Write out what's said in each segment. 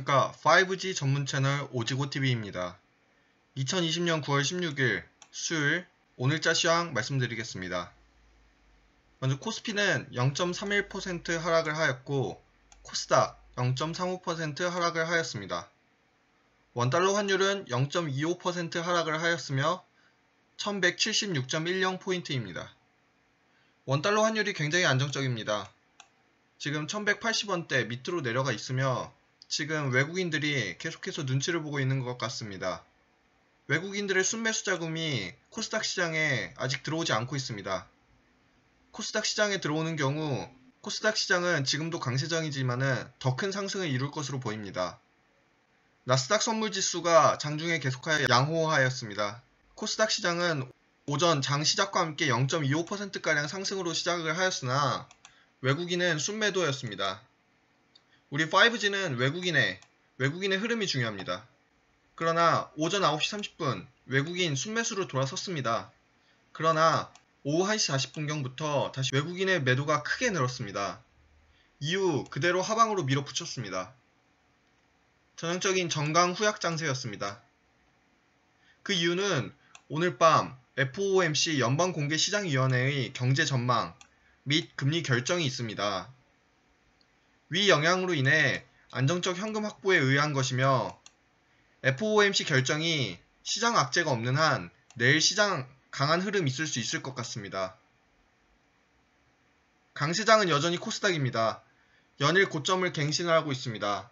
안녕하십니까. 5G 전문 채널 오지고TV입니다. 2020년 9월 16일 수요일 오늘자 시황 말씀드리겠습니다. 먼저 코스피는 0.31% 하락을 하였고 코스닥 0.35% 하락을 하였습니다. 원달러 환율은 0.25% 하락을 하였으며 1176.10포인트입니다. 원달러 환율이 굉장히 안정적입니다. 지금 1180원대 밑으로 내려가 있으며 지금 외국인들이 계속해서 눈치를 보고 있는 것 같습니다. 외국인들의 순매수 자금이 코스닥 시장에 아직 들어오지 않고 있습니다. 코스닥 시장에 들어오는 경우 코스닥 시장은 지금도 강세장이지만 더 큰 상승을 이룰 것으로 보입니다. 나스닥 선물지수가 장중에 계속하여 양호하였습니다. 코스닥 시장은 오전 장 시작과 함께 0.25%가량 상승으로 시작을 하였으나 외국인은 순매도였습니다. 우리 5G는 외국인의 흐름이 중요합니다. 그러나 오전 9시 30분 외국인 순매수로 돌아섰습니다. 그러나 오후 1시 40분경부터 다시 외국인의 매도가 크게 늘었습니다. 이후 그대로 하방으로 밀어붙였습니다. 전형적인 정강 후약 장세였습니다. 그 이유는 오늘 밤 FOMC 연방공개시장위원회의 경제 전망 및 금리 결정이 있습니다. 위 영향으로 인해 안정적 현금 확보에 의한 것이며 FOMC 결정이 시장 악재가 없는 한 내일 시장 강한 흐름 있을 수 있을 것 같습니다. 강세장은 여전히 코스닥입니다. 연일 고점을 갱신을 하고 있습니다.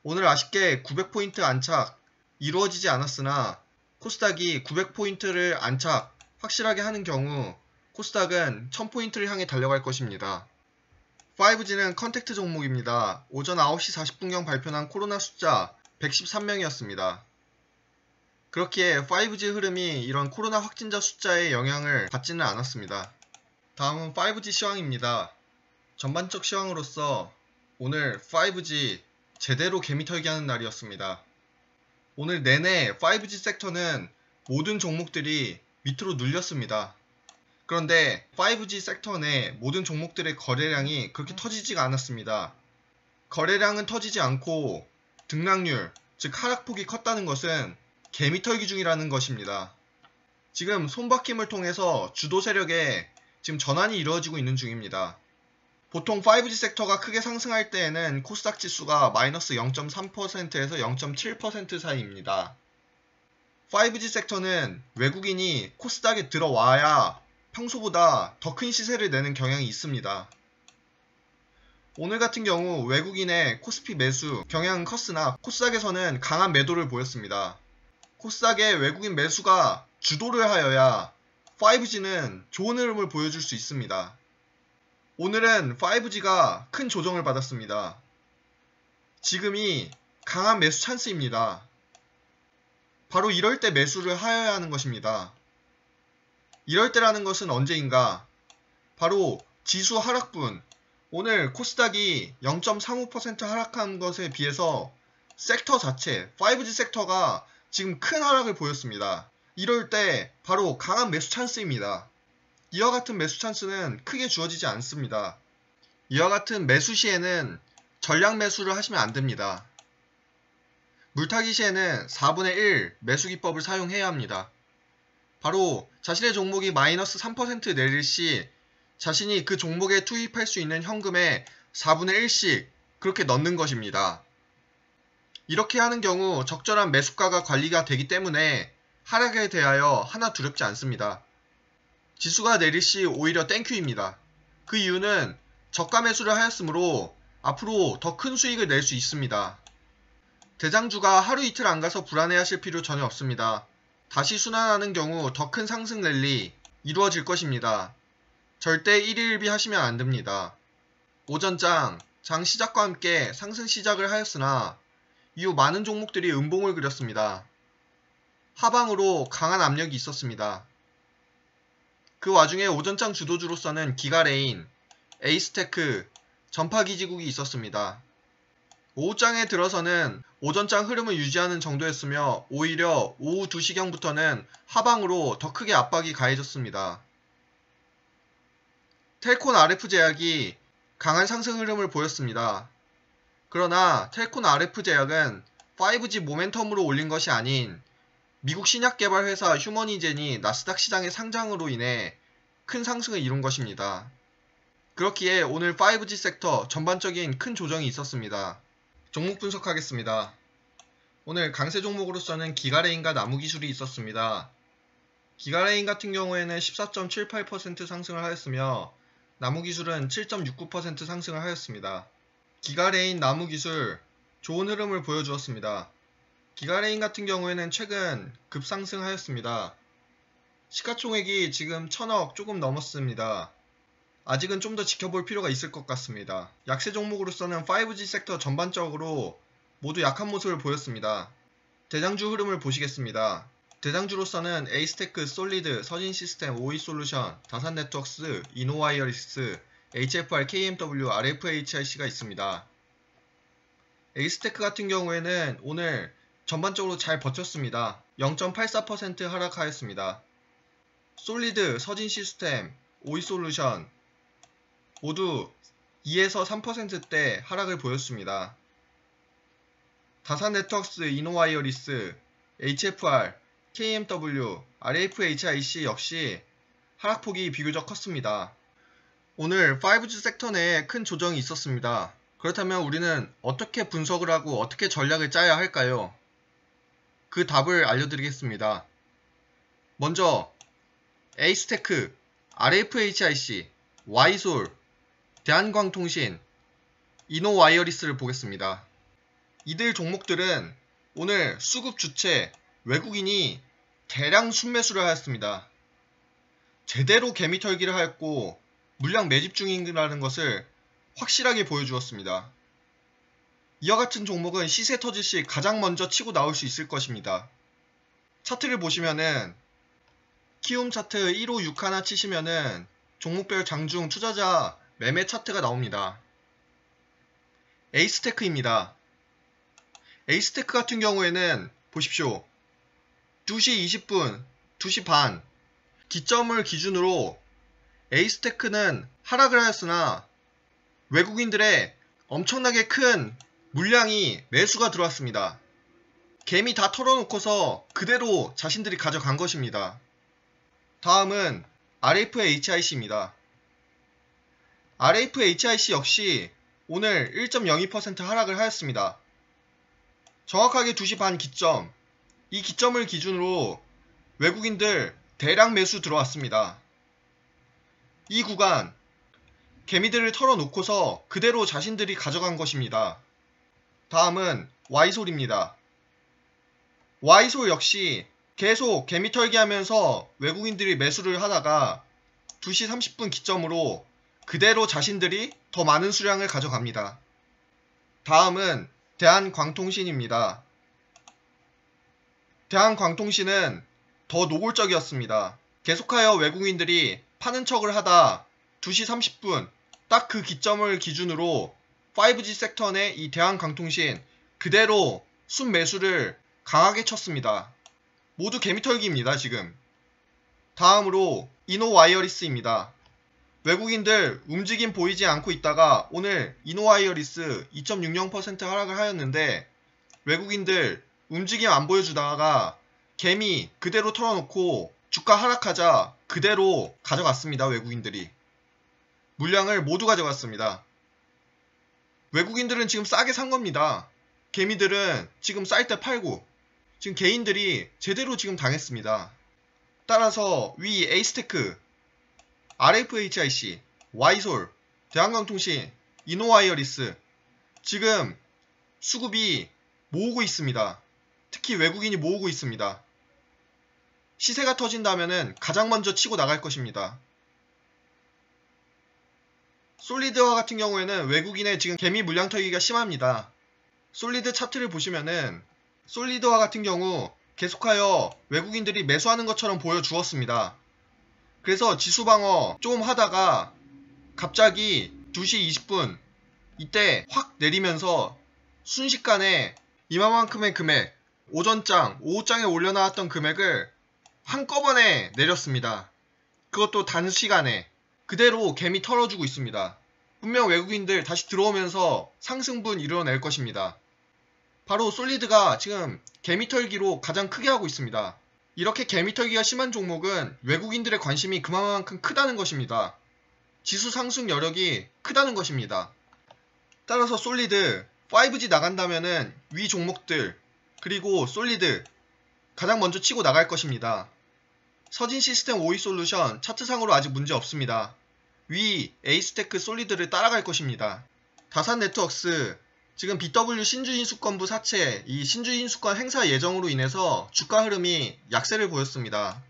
오늘 아쉽게 900포인트 안착 이루어지지 않았으나 코스닥이 900포인트를 안착 확실하게 하는 경우 코스닥은 1000포인트를 향해 달려갈 것입니다. 5G는 컨택트 종목입니다. 오전 9시 40분경 발표한 코로나 숫자 113명이었습니다. 그렇기에 5G 흐름이 이런 코로나 확진자 숫자의 영향을 받지는 않았습니다. 다음은 5G 시황입니다. 전반적 시황으로서 오늘 5G 제대로 개미털기 하는 날이었습니다. 오늘 내내 5G 섹터는 모든 종목들이 밑으로 눌렸습니다. 그런데 5G 섹터 내 모든 종목들의 거래량이 그렇게 터지지가 않았습니다. 거래량은 터지지 않고 등락률, 즉 하락폭이 컸다는 것은 개미털기 중이라는 것입니다. 지금 손바뀜을 통해서 주도 세력에 지금 전환이 이루어지고 있는 중입니다. 보통 5G 섹터가 크게 상승할 때에는 코스닥 지수가 마이너스 0.3%에서 0.7% 사이입니다. 5G 섹터는 외국인이 코스닥에 들어와야 평소보다 더 큰 시세를 내는 경향이 있습니다. 오늘 같은 경우 외국인의 코스피 매수 경향은 컸으나 코스닥에서는 강한 매도를 보였습니다. 코스닥의 외국인 매수가 주도를 하여야 5G는 좋은 흐름을 보여줄 수 있습니다. 오늘은 5G가 큰 조정을 받았습니다. 지금이 강한 매수 찬스입니다. 바로 이럴 때 매수를 하여야 하는 것입니다. 이럴 때라는 것은 언제인가? 바로 지수 하락분. 오늘 코스닥이 0.35% 하락한 것에 비해서 섹터 자체, 5G 섹터가 지금 큰 하락을 보였습니다. 이럴 때 바로 강한 매수 찬스입니다. 이와 같은 매수 찬스는 크게 주어지지 않습니다. 이와 같은 매수 시에는 전량 매수를 하시면 안 됩니다. 물타기 시에는 4분의 1 매수 기법을 사용해야 합니다. 바로 자신의 종목이 마이너스 3% 내릴 시 자신이 그 종목에 투입할 수 있는 현금의 4분의 1씩 그렇게 넣는 것입니다. 이렇게 하는 경우 적절한 매수가가 관리가 되기 때문에 하락에 대하여 하나 두렵지 않습니다. 지수가 내릴 시 오히려 땡큐입니다. 그 이유는 저가 매수를 하였으므로 앞으로 더 큰 수익을 낼 수 있습니다. 대장주가 하루 이틀 안 가서 불안해하실 필요 전혀 없습니다. 다시 순환하는 경우 더 큰 상승 랠리 이루어질 것입니다. 절대 일일비 하시면 안 됩니다. 오전장 장 시작과 함께 상승 시작을 하였으나 이후 많은 종목들이 음봉을 그렸습니다. 하방으로 강한 압력이 있었습니다. 그 와중에 오전장 주도주로서는 기가레인, 에이스테크, 전파기지국이 있었습니다. 오후장에 들어서는 오전장 흐름을 유지하는 정도였으며 오히려 오후 2시경부터는 하방으로 더 크게 압박이 가해졌습니다. 텔콘 RF 제약이 강한 상승 흐름을 보였습니다. 그러나 텔콘 RF 제약은 5G 모멘텀으로 올린 것이 아닌 미국 신약 개발 회사 휴머니젠이 나스닥 시장의 상장으로 인해 큰 상승을 이룬 것입니다. 그렇기에 오늘 5G 섹터 전반적인 큰 조정이 있었습니다. 종목 분석하겠습니다. 오늘 강세 종목으로서는 기가레인과 나무기술이 있었습니다. 기가레인 같은 경우에는 14.78% 상승을 하였으며 나무기술은 7.69% 상승을 하였습니다. 기가레인, 나무기술 좋은 흐름을 보여주었습니다. 기가레인 같은 경우에는 최근 급상승하였습니다. 시가총액이 지금 1000억 조금 넘었습니다. 아직은 좀 더 지켜볼 필요가 있을 것 같습니다. 약세 종목으로서는 5G 섹터 전반적으로 모두 약한 모습을 보였습니다. 대장주 흐름을 보시겠습니다. 대장주로서는 에이스테크, 솔리드, 서진시스템, 오이솔루션, 다산네트웍스, 이노와이어리스, HFR, KMW, RFHIC가 있습니다. 에이스테크 같은 경우에는 오늘 전반적으로 잘 버텼습니다. 0.84% 하락하였습니다. 솔리드, 서진시스템, 오이솔루션 모두 2에서 3%대 하락을 보였습니다. 다산네트웍스, 이노와이어리스, HFR, KMW, RFHIC 역시 하락폭이 비교적 컸습니다. 오늘 5G 섹터 내에 큰 조정이 있었습니다. 그렇다면 우리는 어떻게 분석을 하고 어떻게 전략을 짜야 할까요? 그 답을 알려드리겠습니다. 먼저 에이스테크, RFHIC, 와이솔, 대한광통신, 이노와이어리스를 보겠습니다. 이들 종목들은 오늘 수급 주체 외국인이 대량 순매수를 하였습니다. 제대로 개미털기를 하였고 물량 매집 중이라는 것을 확실하게 보여주었습니다. 이와 같은 종목은 시세 터질 시 가장 먼저 치고 나올 수 있을 것입니다. 차트를 보시면은 키움 차트 1호 6 하나 치시면은 종목별 장중 투자자 매매 차트가 나옵니다. 에이스테크입니다. 에이스테크 같은 경우에는 보십시오. 2시 20분, 2시 반 기점을 기준으로 에이스테크는 하락을 하였으나 외국인들의 엄청나게 큰 물량이 매수가 들어왔습니다. 개미 다 털어놓고서 그대로 자신들이 가져간 것입니다. 다음은 RFHIC입니다. RFHIC 역시 오늘 1.02% 하락을 하였습니다. 정확하게 2시 반 기점, 이 기점을 기준으로 외국인들 대량 매수 들어왔습니다. 이 구간 개미들을 털어놓고서 그대로 자신들이 가져간 것입니다. 다음은 와이솔입니다. 와이솔 역시 계속 개미 털기 하면서 외국인들이 매수를 하다가 2시 30분 기점으로 그대로 자신들이 더 많은 수량을 가져갑니다. 다음은 대한광통신입니다. 대한광통신은 더 노골적이었습니다. 계속하여 외국인들이 파는 척을 하다 2시 30분 딱 그 기점을 기준으로 5G 섹터 내 이 대한광통신 그대로 순매수를 강하게 쳤습니다. 모두 개미털기입니다. 지금. 다음으로 이노와이어리스입니다. 외국인들 움직임 보이지 않고 있다가 오늘 이노와이어리스 2.60% 하락을 하였는데 외국인들 움직임 안 보여주다가 개미 그대로 털어놓고 주가 하락하자 그대로 가져갔습니다. 외국인들이. 물량을 모두 가져갔습니다. 외국인들은 지금 싸게 산 겁니다. 개미들은 지금 쌀 때 팔고 지금 개인들이 제대로 지금 당했습니다. 따라서 위 에이스테크, RFHIC, 와이솔, 대한광통신, 이노와이어리스 지금 수급이 모으고 있습니다. 특히 외국인이 모으고 있습니다. 시세가 터진다면은 가장 먼저 치고 나갈 것입니다. 솔리드와 같은 경우에는 외국인의 지금 개미 물량 털기가 심합니다. 솔리드 차트를 보시면은 솔리드와 같은 경우 계속하여 외국인들이 매수하는 것처럼 보여주었습니다. 그래서 지수 방어 좀 하다가 갑자기 2시 20분 이때 확 내리면서 순식간에 이만큼의 금액, 오전장, 오후장에 올려놨던 금액을 한꺼번에 내렸습니다. 그것도 단시간에 그대로 개미 털어주고 있습니다. 분명 외국인들 다시 들어오면서 상승분 이뤄낼 것입니다. 바로 솔리드가 지금 개미털기로 가장 크게 하고 있습니다. 이렇게 개미털기가 심한 종목은 외국인들의 관심이 그만큼 크다는 것입니다. 지수 상승 여력이 크다는 것입니다. 따라서 솔리드 5G 나간다면은 위 종목들 그리고 솔리드 가장 먼저 치고 나갈 것입니다. 서진 시스템 OE 솔루션 차트상으로 아직 문제 없습니다. 위 에이스테크 솔리드를 따라갈 것입니다. 다산 네트워크스 지금 BW 신주인수권부 사채 이 신주인수권 행사 예정으로 인해서 주가 흐름이 약세를 보였습니다.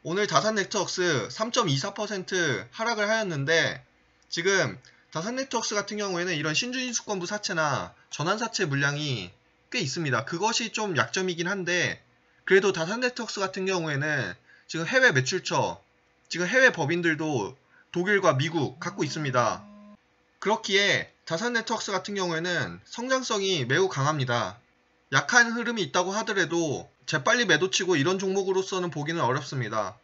오늘 다산 네트워크스 3.24% 하락을 하였는데 지금 다산 네트워크스 같은 경우에는 이런 신주인수권부 사채나 전환사채 물량이 꽤 있습니다. 그것이 좀 약점이긴 한데 그래도 다산 네트워크스 같은 경우에는 지금 해외 매출처, 지금 해외 법인들도 독일과 미국 갖고 있습니다. 그렇기에 다산 네트워크스 같은 경우에는 성장성이 매우 강합니다. 약한 흐름이 있다고 하더라도 재빨리 매도치고 이런 종목으로서는 보기는 어렵습니다.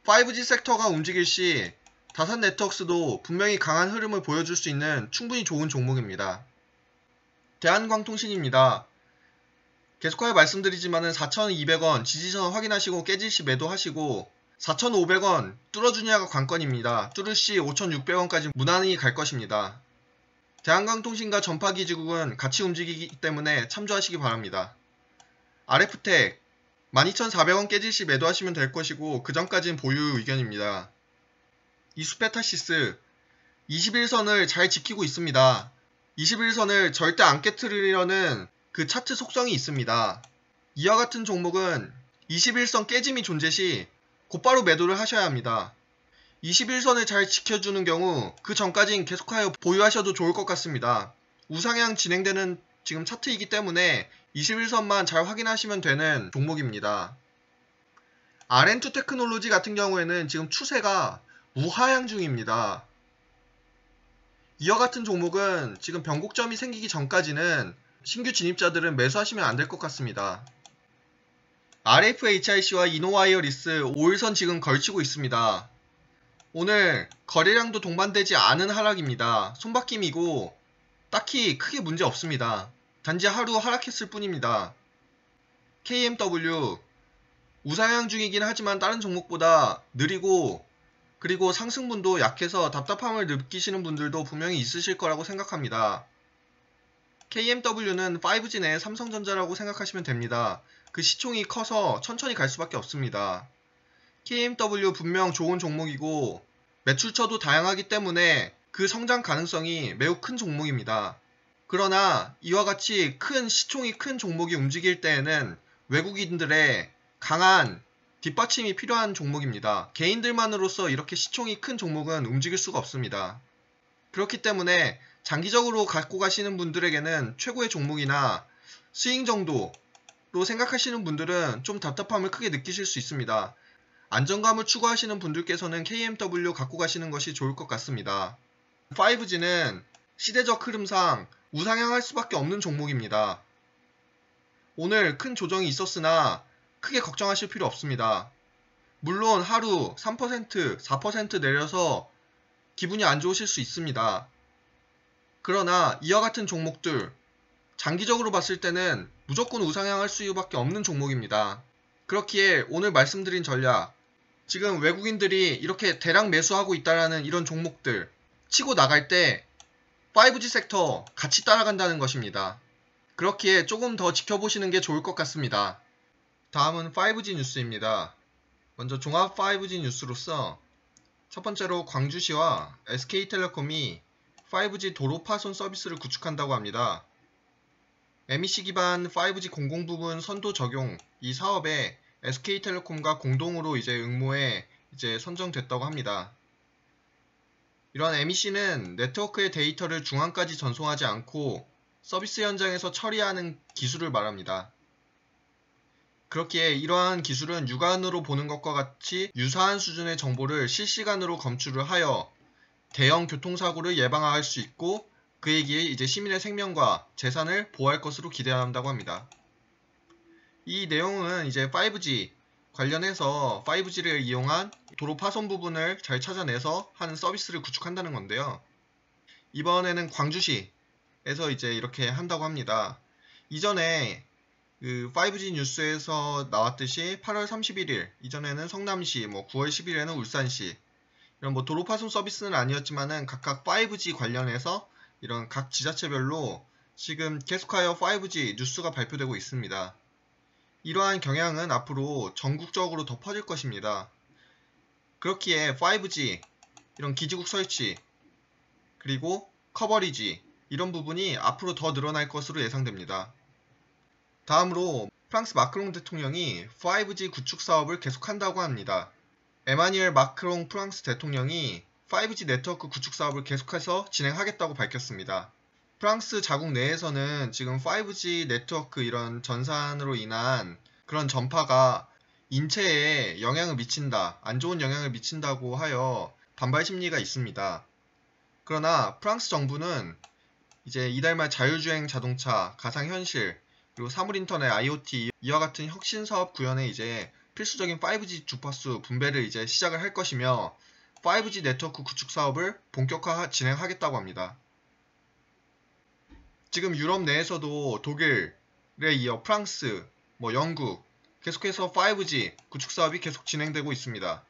5G 섹터가 움직일 시 다산 네트워크스도 분명히 강한 흐름을 보여줄 수 있는 충분히 좋은 종목입니다. 대한광통신입니다. 계속하여 말씀드리지만은 4,200원 지지선 확인하시고 깨질 시 매도하시고 4,500원 뚫어주냐가 관건입니다. 뚫을 시 5,600원까지 무난히 갈 것입니다. 대한광통신과 전파기지국은 같이 움직이기 때문에 참조하시기 바랍니다. RF텍 12,400원 깨질 시 매도하시면 될 것이고 그 전까지는 보유 의견입니다. 이수페타시스 21선을 잘 지키고 있습니다. 21선을 절대 안 깨트리려는 그 차트 속성이 있습니다. 이와 같은 종목은 21선 깨짐이 존재시 곧바로 매도를 하셔야 합니다. 21선을 잘 지켜주는 경우 그 전까지는 계속하여 보유하셔도 좋을 것 같습니다. 우상향 진행되는 지금 차트이기 때문에 21선만 잘 확인하시면 되는 종목입니다. RN2 테크놀로지 같은 경우에는 지금 추세가 우하향 중입니다. 이와 같은 종목은 지금 변곡점이 생기기 전까지는 신규 진입자들은 매수하시면 안 될 것 같습니다. RFHIC와 이노와이어리스 5일선 지금 걸치고 있습니다. 오늘 거래량도 동반되지 않은 하락입니다. 손바뀜이고 딱히 크게 문제 없습니다. 단지 하루 하락했을 뿐입니다. KMW 우상향 중이긴 하지만 다른 종목보다 느리고 그리고 상승분도 약해서 답답함을 느끼시는 분들도 분명히 있으실 거라고 생각합니다. KMW는 5G 내 삼성전자라고 생각하시면 됩니다. 그 시총이 커서 천천히 갈 수밖에 없습니다. KMW 분명 좋은 종목이고 매출처도 다양하기 때문에 그 성장 가능성이 매우 큰 종목입니다. 그러나 이와 같이 큰 시총이 큰 종목이 움직일 때에는 외국인들의 강한 뒷받침이 필요한 종목입니다. 개인들만으로서 이렇게 시총이 큰 종목은 움직일 수가 없습니다. 그렇기 때문에 장기적으로 갖고 가시는 분들에게는 최고의 종목이나 스윙 정도로 생각하시는 분들은 좀 답답함을 크게 느끼실 수 있습니다. 안정감을 추구하시는 분들께서는 KMW 갖고 가시는 것이 좋을 것 같습니다. 5G는 시대적 흐름상 우상향할 수밖에 없는 종목입니다. 오늘 큰 조정이 있었으나 크게 걱정하실 필요 없습니다. 물론 하루 3%, 4% 내려서 기분이 안 좋으실 수 있습니다. 그러나 이와 같은 종목들 장기적으로 봤을 때는 무조건 우상향할 수밖에 없는 종목입니다. 그렇기에 오늘 말씀드린 전략, 지금 외국인들이 이렇게 대량 매수하고 있다는 이런 종목들 치고 나갈 때 5G 섹터 같이 따라간다는 것입니다. 그렇기에 조금 더 지켜보시는 게 좋을 것 같습니다. 다음은 5G 뉴스입니다. 먼저 종합 5G 뉴스로서 첫 번째로 광주시와 SK텔레콤이 5G 도로 파손 서비스를 구축한다고 합니다. MEC 기반 5G 공공부문 선도 적용 이 사업에 SK텔레콤과 공동으로 응모에 선정됐다고 합니다. 이러한 MEC는 네트워크의 데이터를 중앙까지 전송하지 않고 서비스 현장에서 처리하는 기술을 말합니다. 그렇기에 이러한 기술은 육안으로 보는 것과 같이 유사한 수준의 정보를 실시간으로 검출을 하여 대형 교통사고를 예방할 수 있고 그에 기해 시민의 생명과 재산을 보호할 것으로 기대한다고 합니다. 이 내용은 5G 관련해서 5G를 이용한 도로 파손 부분을 잘 찾아내서 하는 서비스를 구축한다는 건데요. 이번에는 광주시에서 이제 이렇게 한다고 합니다. 이전에 그 5G 뉴스에서 나왔듯이 8월 31일 이전에는 성남시, 9월 10일에는 울산시 이런 도로 파손 서비스는 아니었지만은 각각 5G 관련해서 이런 각 지자체별로 지금 계속하여 5G 뉴스가 발표되고 있습니다. 이러한 경향은 앞으로 전국적으로 더 퍼질 것입니다. 그렇기에 5G 이런 기지국 설치 그리고 커버리지 이런 부분이 앞으로 더 늘어날 것으로 예상됩니다. 다음으로 프랑스 마크롱 대통령이 5G 구축 사업을 계속한다고 합니다. 에마뉘엘 마크롱 프랑스 대통령이 5G 네트워크 구축 사업을 계속해서 진행하겠다고 밝혔습니다. 프랑스 자국 내에서는 지금 5G 네트워크 이런 전산으로 인한 그런 전파가 인체에 영향을 미친다, 안 좋은 영향을 미친다고 하여 반발 심리가 있습니다. 그러나 프랑스 정부는 이제 이달 말 자율주행 자동차, 가상현실, 그리고 사물인터넷 IoT 이와 같은 혁신 사업 구현에 이제 필수적인 5G 주파수 분배를 이제 시작을 할 것이며 5G 네트워크 구축 사업을 본격화 진행하겠다고 합니다. 지금 유럽 내에서도 독일에 이어 프랑스, 영국 계속해서 5G 구축 사업이 계속 진행되고 있습니다.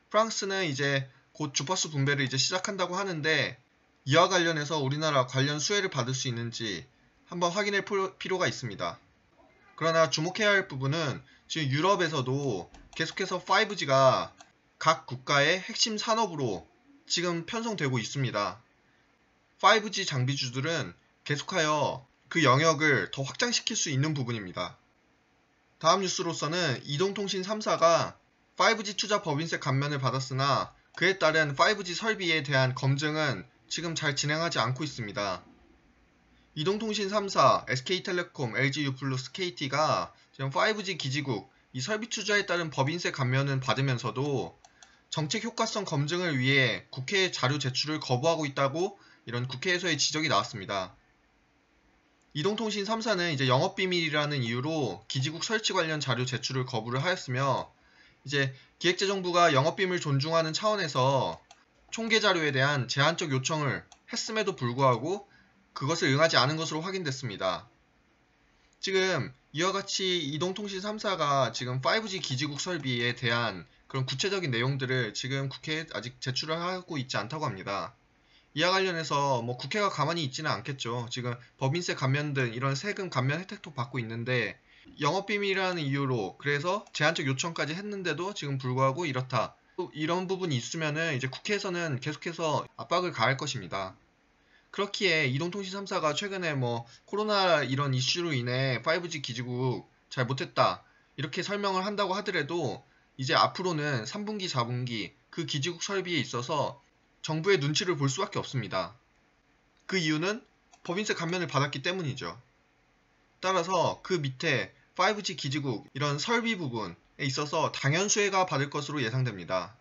프랑스는 이제 곧 주파수 분배를 이제 시작한다고 하는데 이와 관련해서 우리나라 관련 수혜를 받을 수 있는지 한번 확인할 필요가 있습니다. 그러나 주목해야 할 부분은 지금 유럽에서도 계속해서 5G가 각 국가의 핵심 산업으로 지금 편성되고 있습니다. 5G 장비주들은 계속하여 그 영역을 더 확장시킬 수 있는 부분입니다. 다음 뉴스로서는 이동통신 3사가 5G 투자 법인세 감면을 받았으나 그에 따른 5G 설비에 대한 검증은 지금 잘 진행하지 않고 있습니다. 이동통신 3사, SK텔레콤, LGU+, KT가 지금 5G 기지국 이 설비 투자에 따른 법인세 감면은 받으면서도 정책 효과성 검증을 위해 국회에 자료 제출을 거부하고 있다고 이런 국회에서의 지적이 나왔습니다. 이동통신 3사는 이제 영업비밀이라는 이유로 기지국 설치 관련 자료 제출을 거부를 하였으며 이제 기획재정부가 영업비밀 존중하는 차원에서 총계 자료에 대한 제한적 요청을 했음에도 불구하고 그것을 응하지 않은 것으로 확인됐습니다. 지금 이와 같이 이동통신 3사가 지금 5G 기지국 설비에 대한 그런 구체적인 내용들을 지금 국회에 아직 제출을 하고 있지 않다고 합니다. 이와 관련해서 국회가 가만히 있지는 않겠죠. 지금 법인세 감면 등 이런 세금 감면 혜택도 받고 있는데 영업비밀이라는 이유로 그래서 제한적 요청까지 했는데도 지금 불구하고 이렇다. 이런 부분이 있으면은 이제 국회에서는 계속해서 압박을 가할 것입니다. 그렇기에 이동통신 3사가 최근에 코로나 이런 이슈로 인해 5G 기지국 잘 못했다 이렇게 설명을 한다고 하더라도 이제 앞으로는 3분기, 4분기 그 기지국 설비에 있어서 정부의 눈치를 볼 수밖에 없습니다. 그 이유는 법인세 감면을 받았기 때문이죠. 따라서 그 밑에 5G 기지국 이런 설비 부분에 있어서 당연 수혜가 받을 것으로 예상됩니다.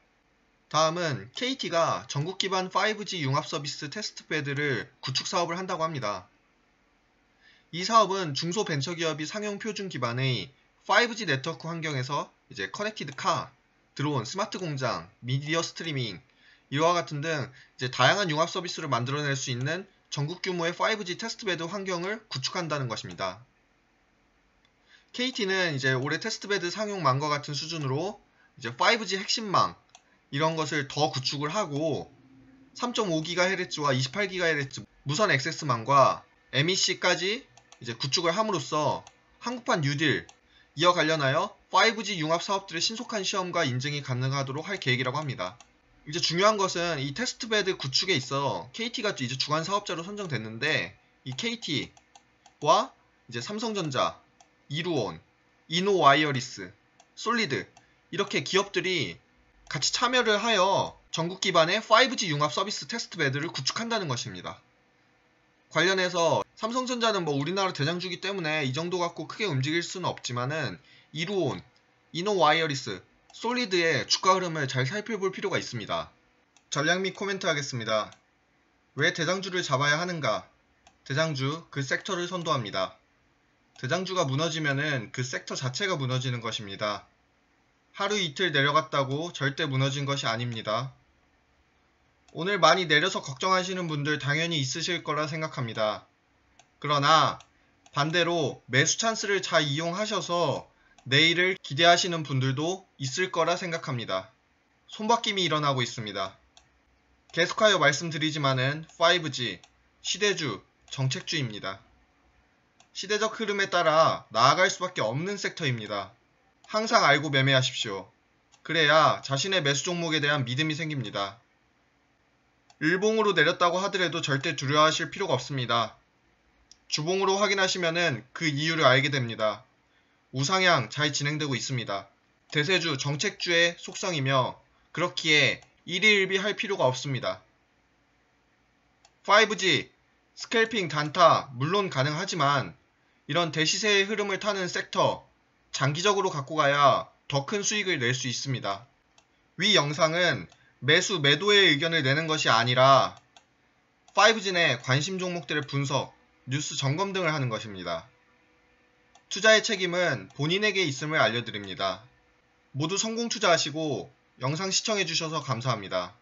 다음은 KT가 전국 기반 5G 융합 서비스 테스트베드를 구축 사업을 한다고 합니다. 이 사업은 중소벤처기업이 상용 표준 기반의 5G 네트워크 환경에서 이제 커넥티드 카, 드론, 스마트 공장, 미디어 스트리밍 이와 같은 등 이제 다양한 융합 서비스를 만들어낼 수 있는 전국 규모의 5G 테스트베드 환경을 구축한다는 것입니다. KT는 이제 올해 테스트베드 상용망과 같은 수준으로 이제 5G 핵심망 이런 것을 더 구축을 하고 3.5GHz와 28GHz 무선 액세스망과 MEC까지 이제 구축을 함으로써 한국판 뉴딜 이와 관련하여 5G 융합 사업들의 신속한 시험과 인증이 가능하도록 할 계획이라고 합니다. 이제 중요한 것은 이 테스트베드 구축에 있어 KT가 이제 주관 사업자로 선정됐는데 이 KT와 이제 삼성전자, 이루온, 이노와이어리스, 솔리드 이렇게 기업들이 같이 참여를 하여 전국 기반의 5G 융합 서비스 테스트베드를 구축한다는 것입니다. 관련해서 삼성전자는 우리나라 대장주기 때문에 이 정도 갖고 크게 움직일 수는 없지만은 이루온, 이노와이어리스, 솔리드의 주가 흐름을 잘 살펴볼 필요가 있습니다. 전략 및 코멘트 하겠습니다. 왜 대장주를 잡아야 하는가? 대장주, 그 섹터를 선도합니다. 대장주가 무너지면은 그 섹터 자체가 무너지는 것입니다. 하루 이틀 내려갔다고 절대 무너진 것이 아닙니다. 오늘 많이 내려서 걱정하시는 분들 당연히 있으실 거라 생각합니다. 그러나 반대로 매수 찬스를 잘 이용하셔서 내일을 기대하시는 분들도 있을 거라 생각합니다. 손바뀜이 일어나고 있습니다. 계속하여 말씀드리지만은 5G, 시대주, 정책주입니다. 시대적 흐름에 따라 나아갈 수밖에 없는 섹터입니다. 항상 알고 매매하십시오. 그래야 자신의 매수 종목에 대한 믿음이 생깁니다. 일봉으로 내렸다고 하더라도 절대 두려워하실 필요가 없습니다. 주봉으로 확인하시면은 그 이유를 알게 됩니다. 우상향 잘 진행되고 있습니다. 대세주, 정책주의 속성이며 그렇기에 일희일비할 필요가 없습니다. 5G, 스캘핑, 단타 물론 가능하지만 이런 대시세의 흐름을 타는 섹터 장기적으로 갖고 가야 더 큰 수익을 낼 수 있습니다. 위 영상은 매수, 매도의 의견을 내는 것이 아니라 5G 내 관심 종목들의 분석, 뉴스 점검 등을 하는 것입니다. 투자의 책임은 본인에게 있음을 알려드립니다. 모두 성공 투자하시고 영상 시청해주셔서 감사합니다.